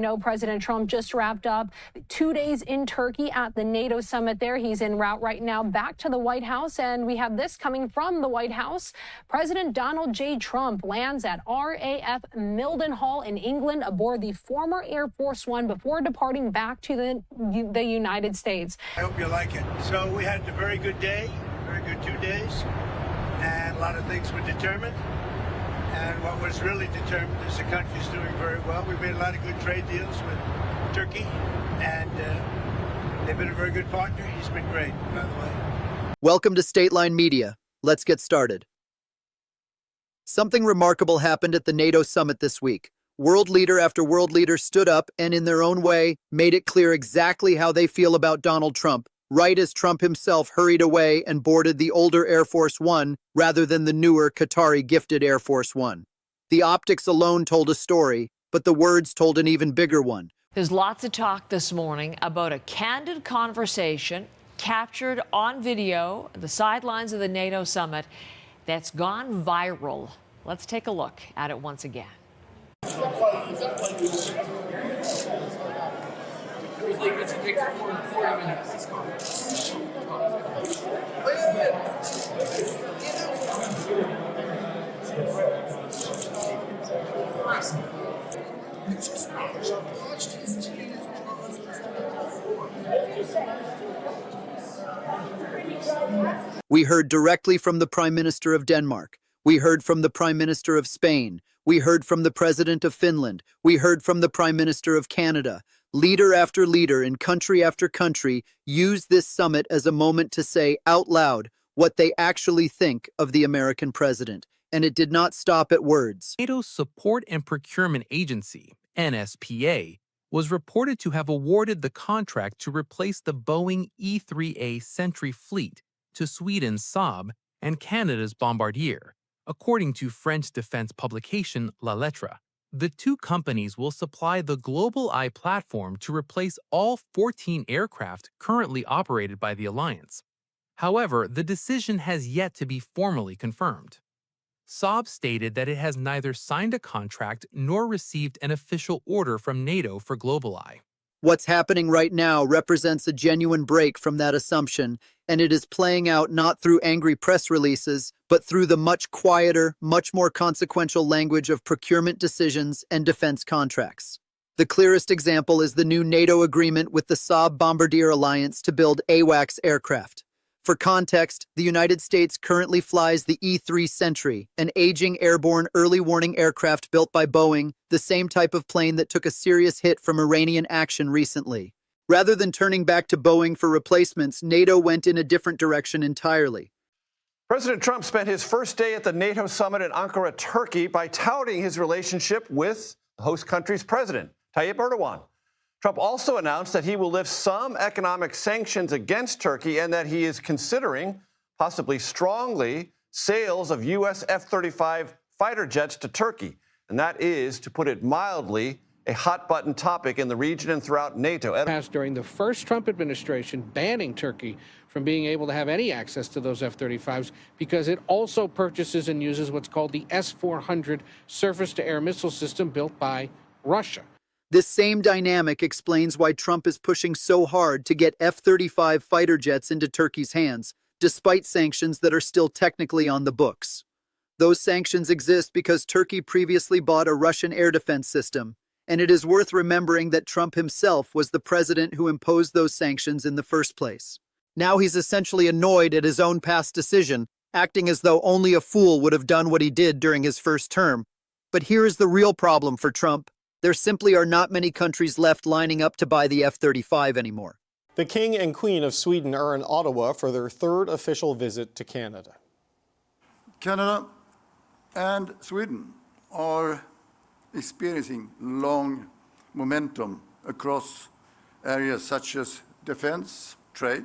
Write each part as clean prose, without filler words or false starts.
No, President Trump just wrapped up 2 days in Turkey at the NATO summit there. He's en route right now back to the White House, and we have this coming from the White House. President Donald J. Trump lands at RAF Mildenhall in England aboard the former Air Force One before departing back to the United States. I hope you like it. So we had a very good day, very good 2 days, and a lot of things were determined. And what was really determined is the country's doing very well. We've made a lot of good trade deals with Turkey, and they've been a very good partner. He's been great, by the way. Welcome to State Line Media. Let's get started. Something remarkable happened at the NATO summit this week. World leader after world leader stood up and, in their own way, made it clear exactly how they feel about Donald Trump, right as Trump himself hurried away and boarded the older Air Force One rather than the newer Qatari-gifted Air Force One. The optics alone told a story, but the words told an even bigger one. There's lots of talk this morning about a candid conversation captured on video at the sidelines of the NATO summit that's gone viral. Let's take a look at it once again. It's a big 40 minutes. We heard directly from the Prime Minister of Denmark. We heard from the Prime Minister of Spain. We heard from the President of Finland. We heard from the Prime Minister of Canada. Leader after leader in country after country used this summit as a moment to say out loud what they actually think of the American president. And it did not stop at words. NATO's Support and Procurement Agency, NSPA, was reported to have awarded the contract to replace the Boeing E-3A Sentry fleet to Sweden's Saab and Canada's Bombardier, according to French defense publication La Lettre. The two companies will supply the Global Eye platform to replace all 14 aircraft currently operated by the alliance. However, the decision has yet to be formally confirmed. Saab stated that it has neither signed a contract nor received an official order from NATO for Global Eye. What's happening right now represents a genuine break from that assumption, and it is playing out not through angry press releases, but through the much quieter, much more consequential language of procurement decisions and defense contracts. The clearest example is the new NATO agreement with the Saab Bombardier Alliance to build AWACS aircraft. For context, the United States currently flies the E-3 Sentry, an aging airborne early warning aircraft built by Boeing, the same type of plane that took a serious hit from Iranian action recently. Rather than turning back to Boeing for replacements, NATO went in a different direction entirely. President Trump spent his first day at the NATO summit in Ankara, Turkey, by touting his relationship with the host country's president, Tayyip Erdogan. Trump also announced that he will lift some economic sanctions against Turkey and that he is considering, possibly strongly, sales of U.S. F-35 fighter jets to Turkey. And that is, to put it mildly, a hot-button topic in the region and throughout NATO. Passed during the first Trump administration, banning Turkey from being able to have any access to those F-35s because it also purchases and uses what's called the S-400 surface-to-air missile system built by Russia. This same dynamic explains why Trump is pushing so hard to get F-35 fighter jets into Turkey's hands, despite sanctions that are still technically on the books. Those sanctions exist because Turkey previously bought a Russian air defense system, and it is worth remembering that Trump himself was the president who imposed those sanctions in the first place. Now he's essentially annoyed at his own past decision, acting as though only a fool would have done what he did during his first term. But here is the real problem for Trump. There simply are not many countries left lining up to buy the F-35 anymore. The King and Queen of Sweden are in Ottawa for their third official visit to Canada. Canada and Sweden are experiencing long momentum across areas such as defense, trade,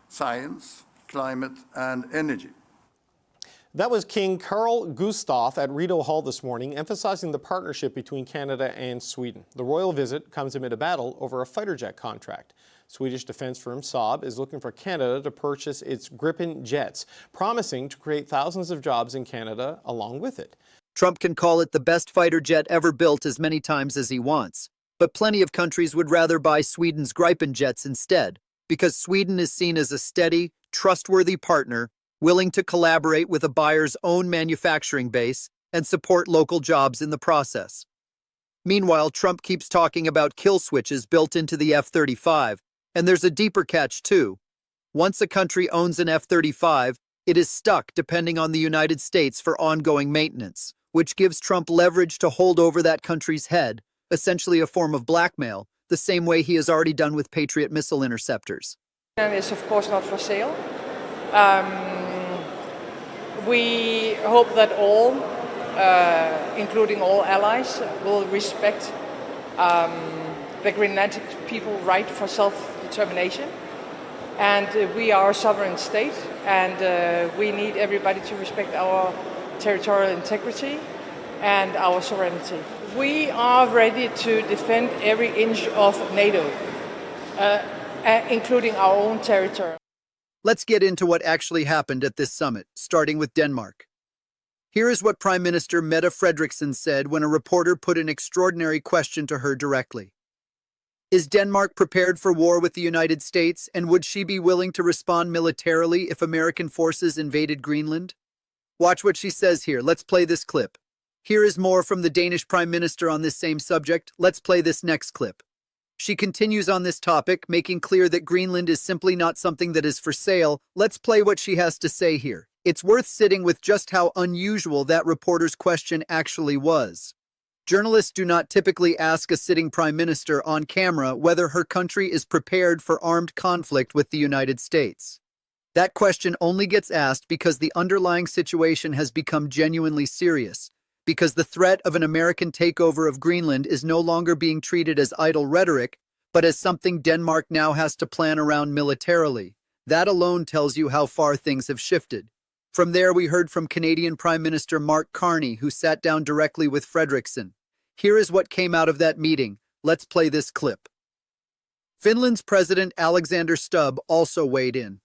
science, climate, and energy. That was King Carl Gustaf at Rideau Hall this morning, emphasizing the partnership between Canada and Sweden. The royal visit comes amid a battle over a fighter jet contract. Swedish defense firm Saab is looking for Canada to purchase its Gripen jets, promising to create thousands of jobs in Canada along with it. Trump can call it the best fighter jet ever built as many times as he wants. But plenty of countries would rather buy Sweden's Gripen jets instead, because Sweden is seen as a steady, trustworthy partner, willing to collaborate with a buyer's own manufacturing base and support local jobs in the process. Meanwhile, Trump keeps talking about kill switches built into the F-35, and there's a deeper catch too. Once a country owns an F-35, it is stuck depending on the United States for ongoing maintenance, which gives Trump leverage to hold over that country's head, essentially a form of blackmail, the same way he has already done with Patriot missile interceptors. And it's of course not for sale. We hope that all, including all allies, will respect the Greenlandic people's right for self-determination. And we are a sovereign state, and we need everybody to respect our territorial integrity and our sovereignty. We are ready to defend every inch of NATO, including our own territory. Let's get into what actually happened at this summit, starting with Denmark. Here is what Prime Minister Mette Frederiksen said when a reporter put an extraordinary question to her directly. Is Denmark prepared for war with the United States, and would she be willing to respond militarily if American forces invaded Greenland? Watch what she says here. Let's play this clip. Here is more from the Danish Prime Minister on this same subject. Let's play this next clip. She continues on this topic, making clear that Greenland is simply not something that is for sale. Let's play what she has to say here. It's worth sitting with just how unusual that reporter's question actually was. Journalists do not typically ask a sitting prime minister on camera whether her country is prepared for armed conflict with the United States. That question only gets asked because the underlying situation has become genuinely serious, because the threat of an American takeover of Greenland is no longer being treated as idle rhetoric, but as something Denmark now has to plan around militarily. That alone tells you how far things have shifted. From there, we heard from Canadian Prime Minister Mark Carney, who sat down directly with Frederiksen. Here is what came out of that meeting. Let's play this clip. Finland's President Alexander Stubb also weighed in.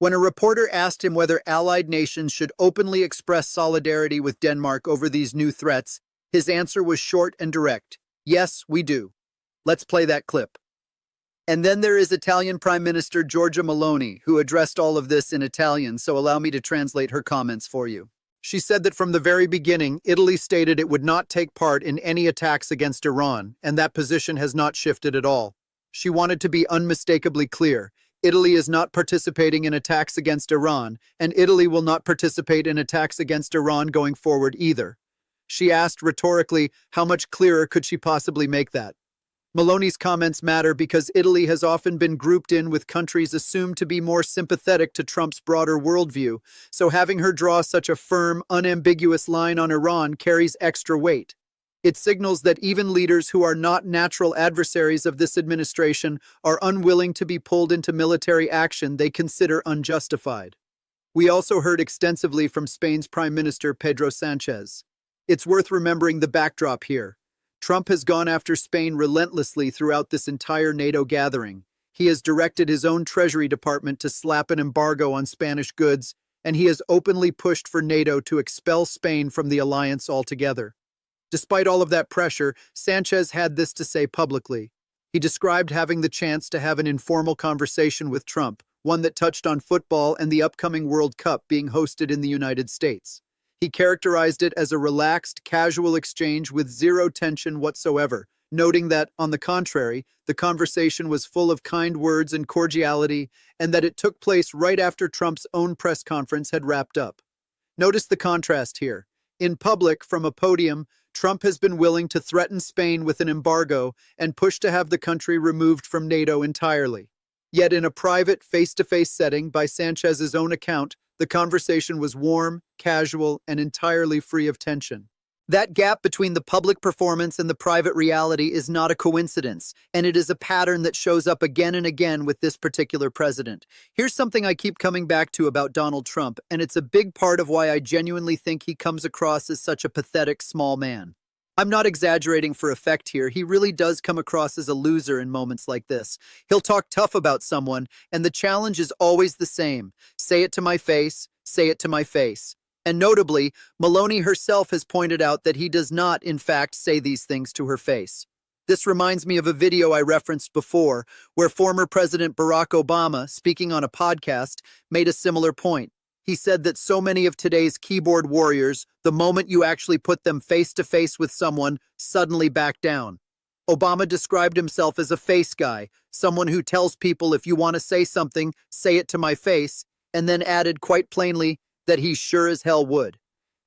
When a reporter asked him whether allied nations should openly express solidarity with Denmark over these new threats, his answer was short and direct. Yes, we do. Let's play that clip. And then there is Italian Prime Minister Giorgia Meloni, who addressed all of this in Italian, so allow me to translate her comments for you. She said that from the very beginning, Italy stated it would not take part in any attacks against Iran, and that position has not shifted at all. She wanted to be unmistakably clear. Italy is not participating in attacks against Iran, and Italy will not participate in attacks against Iran going forward either. She asked rhetorically, how much clearer could she possibly make that? Meloni's comments matter because Italy has often been grouped in with countries assumed to be more sympathetic to Trump's broader worldview, so having her draw such a firm, unambiguous line on Iran carries extra weight. It signals that even leaders who are not natural adversaries of this administration are unwilling to be pulled into military action they consider unjustified. We also heard extensively from Spain's Prime Minister Pedro Sánchez. It's worth remembering the backdrop here. Trump has gone after Spain relentlessly throughout this entire NATO gathering. He has directed his own Treasury Department to slap an embargo on Spanish goods, and he has openly pushed for NATO to expel Spain from the alliance altogether. Despite all of that pressure, Sánchez had this to say publicly. He described having the chance to have an informal conversation with Trump, one that touched on football and the upcoming World Cup being hosted in the United States. He characterized it as a relaxed, casual exchange with zero tension whatsoever, noting that, on the contrary, the conversation was full of kind words and cordiality, and that it took place right after Trump's own press conference had wrapped up. Notice the contrast here. In public, from a podium, Trump has been willing to threaten Spain with an embargo and push to have the country removed from NATO entirely. Yet in a private, face-to-face setting, by Sanchez's own account, the conversation was warm, casual, and entirely free of tension. That gap between the public performance and the private reality is not a coincidence, and it is a pattern that shows up again and again with this particular president. Here's something I keep coming back to about Donald Trump, and it's a big part of why I genuinely think he comes across as such a pathetic small man. I'm not exaggerating for effect here. He really does come across as a loser in moments like this. He'll talk tough about someone, and the challenge is always the same. Say it to my face, say it to my face. And notably, Meloni herself has pointed out that he does not, in fact, say these things to her face. This reminds me of a video I referenced before, where former President Barack Obama, speaking on a podcast, made a similar point. He said that so many of today's keyboard warriors, the moment you actually put them face to face with someone, suddenly back down. Obama described himself as a face guy, someone who tells people if you want to say something, say it to my face, and then added quite plainly that he sure as hell would.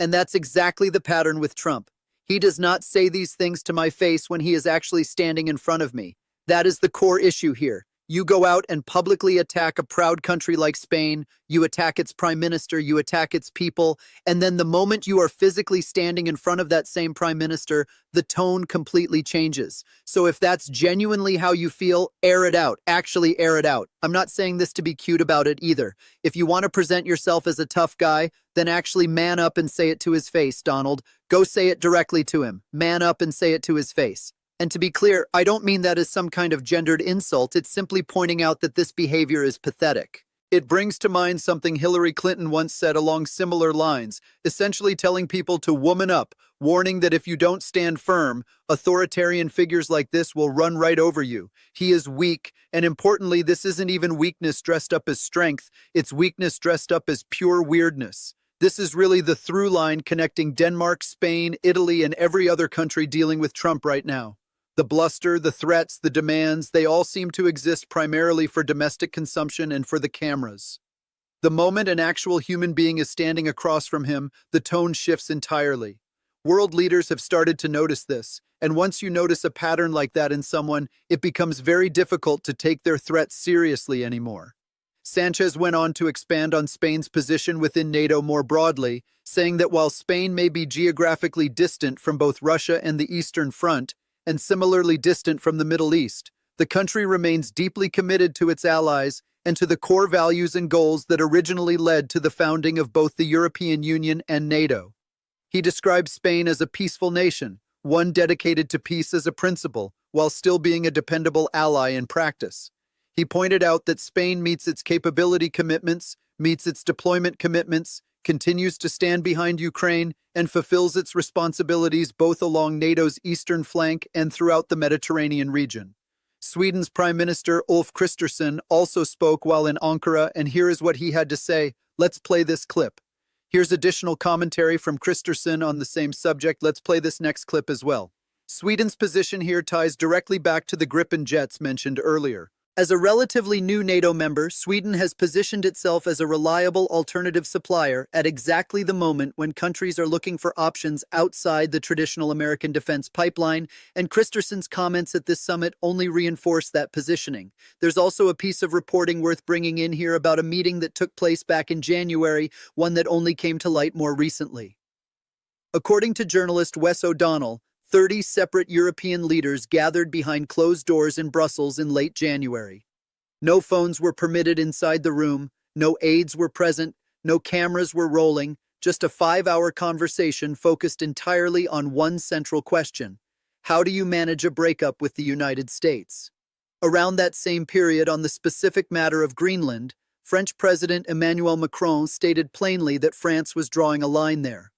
And that's exactly the pattern with Trump. He does not say these things to my face when he is actually standing in front of me. That is the core issue here. You go out and publicly attack a proud country like Spain, you attack its prime minister, you attack its people, and then the moment you are physically standing in front of that same prime minister, the tone completely changes. So if that's genuinely how you feel, air it out. Actually air it out. I'm not saying this to be cute about it either. If you want to present yourself as a tough guy, then actually man up and say it to his face, Donald. Go say it directly to him. Man up and say it to his face. And to be clear, I don't mean that as some kind of gendered insult. It's simply pointing out that this behavior is pathetic. It brings to mind something Hillary Clinton once said along similar lines, essentially telling people to woman up, warning that if you don't stand firm, authoritarian figures like this will run right over you. He is weak, and importantly, this isn't even weakness dressed up as strength, it's weakness dressed up as pure weirdness. This is really the through line connecting Denmark, Spain, Italy, and every other country dealing with Trump right now. The bluster, the threats, the demands, they all seem to exist primarily for domestic consumption and for the cameras. The moment an actual human being is standing across from him, the tone shifts entirely. World leaders have started to notice this, and once you notice a pattern like that in someone, it becomes very difficult to take their threats seriously anymore. Sanchez went on to expand on Spain's position within NATO more broadly, saying that while Spain may be geographically distant from both Russia and the Eastern Front, and similarly distant from the Middle East, the country remains deeply committed to its allies and to the core values and goals that originally led to the founding of both the European Union and NATO. He described Spain as a peaceful nation, one dedicated to peace as a principle, while still being a dependable ally in practice. He pointed out that Spain meets its capability commitments, meets its deployment commitments, continues to stand behind Ukraine, and fulfills its responsibilities both along NATO's eastern flank and throughout the Mediterranean region. Sweden's Prime Minister Ulf Kristersson also spoke while in Ankara, and here is what he had to say. Let's play this clip. Here's additional commentary from Kristersson on the same subject. Let's play this next clip as well. Sweden's position here ties directly back to the Gripen jets mentioned earlier. As a relatively new NATO member, Sweden has positioned itself as a reliable alternative supplier at exactly the moment when countries are looking for options outside the traditional American defense pipeline, and Kristersson's comments at this summit only reinforce that positioning. There's also a piece of reporting worth bringing in here about a meeting that took place back in January, one that only came to light more recently. According to journalist Wes O'Donnell, 30 separate European leaders gathered behind closed doors in Brussels in late January. No phones were permitted inside the room, no aides were present, no cameras were rolling, just a 5-hour conversation focused entirely on one central question. How do you manage a breakup with the United States? Around that same period, on the specific matter of Greenland, French President Emmanuel Macron stated plainly that France was drawing a line there.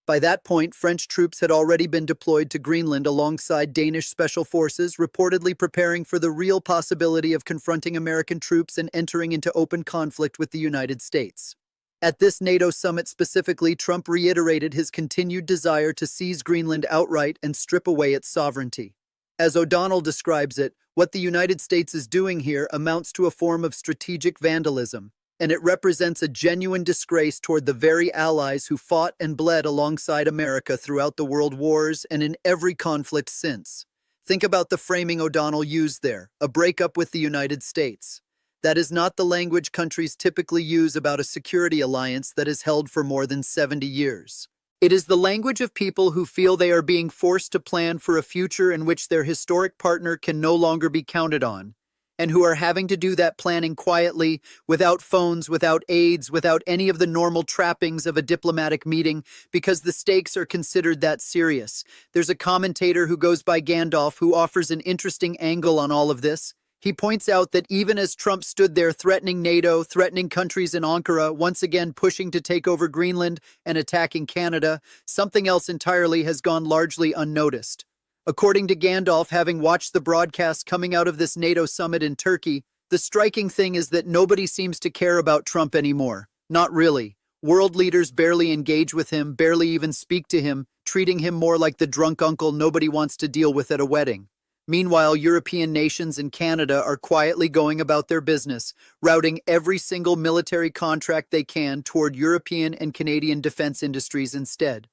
By that point, French troops had already been deployed to Greenland alongside Danish special forces, reportedly preparing for the real possibility of confronting American troops and entering into open conflict with the United States. At this NATO summit specifically, Trump reiterated his continued desire to seize Greenland outright and strip away its sovereignty. As O'Donnell describes it, what the United States is doing here amounts to a form of strategic vandalism, and it represents a genuine disgrace toward the very allies who fought and bled alongside America throughout the world wars and in every conflict since. Think about the framing O'Donnell used there, a breakup with the United States. That is not the language countries typically use about a security alliance that has held for more than 70 years. It is the language of people who feel they are being forced to plan for a future in which their historic partner can no longer be counted on, and who are having to do that planning quietly, without phones, without aides, without any of the normal trappings of a diplomatic meeting, because the stakes are considered that serious. There's a commentator who goes by Gandalf who offers an interesting angle on all of this. He points out that even as Trump stood there threatening NATO, threatening countries in Ankara, once again pushing to take over Greenland and attacking Canada, something else entirely has gone largely unnoticed. According to Gandalf, having watched the broadcast coming out of this NATO summit in Turkey, the striking thing is that nobody seems to care about Trump anymore. Not really. World leaders barely engage with him, barely even speak to him, treating him more like the drunk uncle nobody wants to deal with at a wedding. Meanwhile, European nations and Canada are quietly going about their business, routing every single military contract they can toward European and Canadian defense industries instead.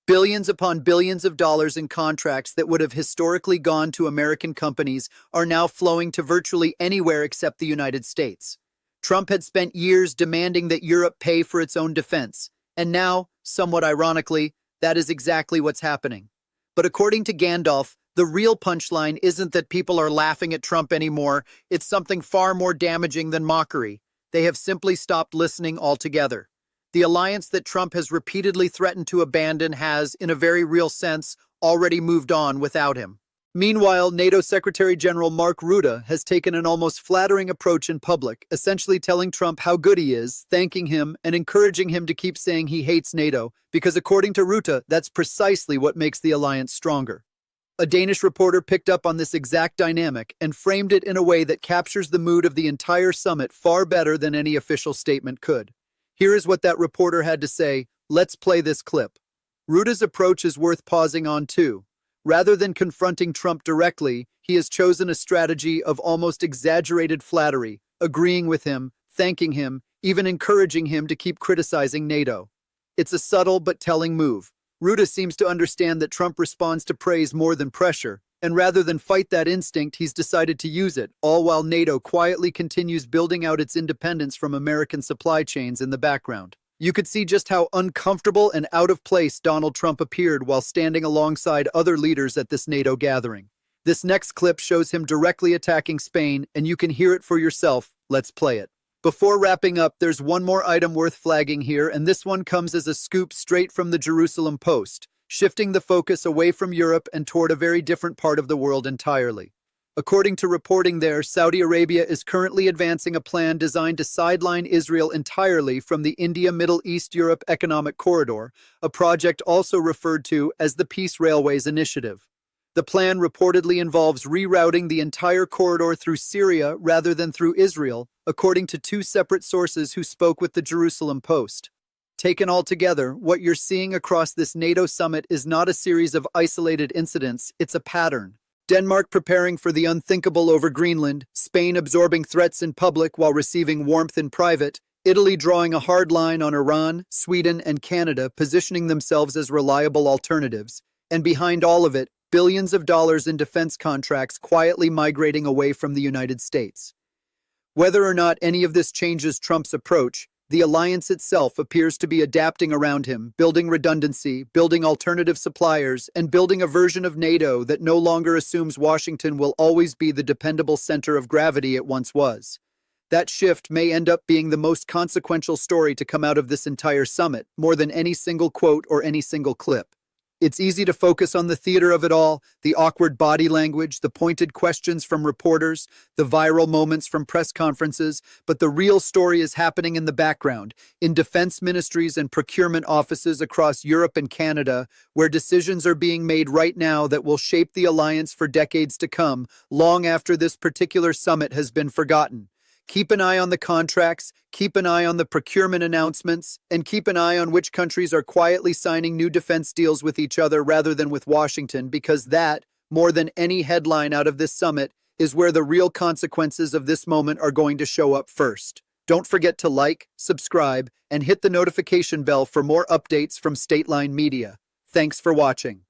Billions upon billions of dollars in contracts that would have historically gone to American companies are now flowing to virtually anywhere except the United States. Trump had spent years demanding that Europe pay for its own defense, and now, somewhat ironically, that is exactly what's happening. But according to Gandalf, the real punchline isn't that people are laughing at Trump anymore, it's something far more damaging than mockery. They have simply stopped listening altogether. The alliance that Trump has repeatedly threatened to abandon has, in a very real sense, already moved on without him. Meanwhile, NATO Secretary General Mark Rutte has taken an almost flattering approach in public, essentially telling Trump how good he is, thanking him, and encouraging him to keep saying he hates NATO, because according to Rutte, that's precisely what makes the alliance stronger. A Danish reporter picked up on this exact dynamic and framed it in a way that captures the mood of the entire summit far better than any official statement could. Here is what that reporter had to say. Let's play this clip. Rutte's approach is worth pausing on too. Rather than confronting Trump directly, he has chosen a strategy of almost exaggerated flattery, agreeing with him, thanking him, even encouraging him to keep criticizing NATO. It's a subtle but telling move. Rutte seems to understand that Trump responds to praise more than pressure, and rather than fight that instinct, he's decided to use it, all while NATO quietly continues building out its independence from American supply chains in the background. You could see just how uncomfortable and out of place Donald Trump appeared while standing alongside other leaders at this NATO gathering. This next clip shows him directly attacking Spain, and you can hear it for yourself. Let's play it. Before wrapping up, there's one more item worth flagging here, and this one comes as a scoop straight from the Jerusalem Post, shifting the focus away from Europe and toward a very different part of the world entirely. According to reporting there, Saudi Arabia is currently advancing a plan designed to sideline Israel entirely from the India-Middle East-Europe Economic Corridor, a project also referred to as the Peace Railways Initiative. The plan reportedly involves rerouting the entire corridor through Syria rather than through Israel, according to two separate sources who spoke with the Jerusalem Post. Taken all together, what you're seeing across this NATO summit is not a series of isolated incidents, it's a pattern. Denmark preparing for the unthinkable over Greenland, Spain absorbing threats in public while receiving warmth in private, Italy drawing a hard line on Iran, Sweden, and Canada positioning themselves as reliable alternatives, and behind all of it, billions of dollars in defense contracts quietly migrating away from the United States. Whether or not any of this changes Trump's approach, the alliance itself appears to be adapting around him, building redundancy, building alternative suppliers, and building a version of NATO that no longer assumes Washington will always be the dependable center of gravity it once was. That shift may end up being the most consequential story to come out of this entire summit, more than any single quote or any single clip. It's easy to focus on the theater of it all, the awkward body language, the pointed questions from reporters, the viral moments from press conferences, but the real story is happening in the background, in defense ministries and procurement offices across Europe and Canada, where decisions are being made right now that will shape the alliance for decades to come, long after this particular summit has been forgotten. Keep an eye on the contracts, keep an eye on the procurement announcements, and keep an eye on which countries are quietly signing new defense deals with each other rather than with Washington, because that, more than any headline out of this summit, is where the real consequences of this moment are going to show up first. Don't forget to like, subscribe, and hit the notification bell for more updates from Stateline Media. Thanks for watching.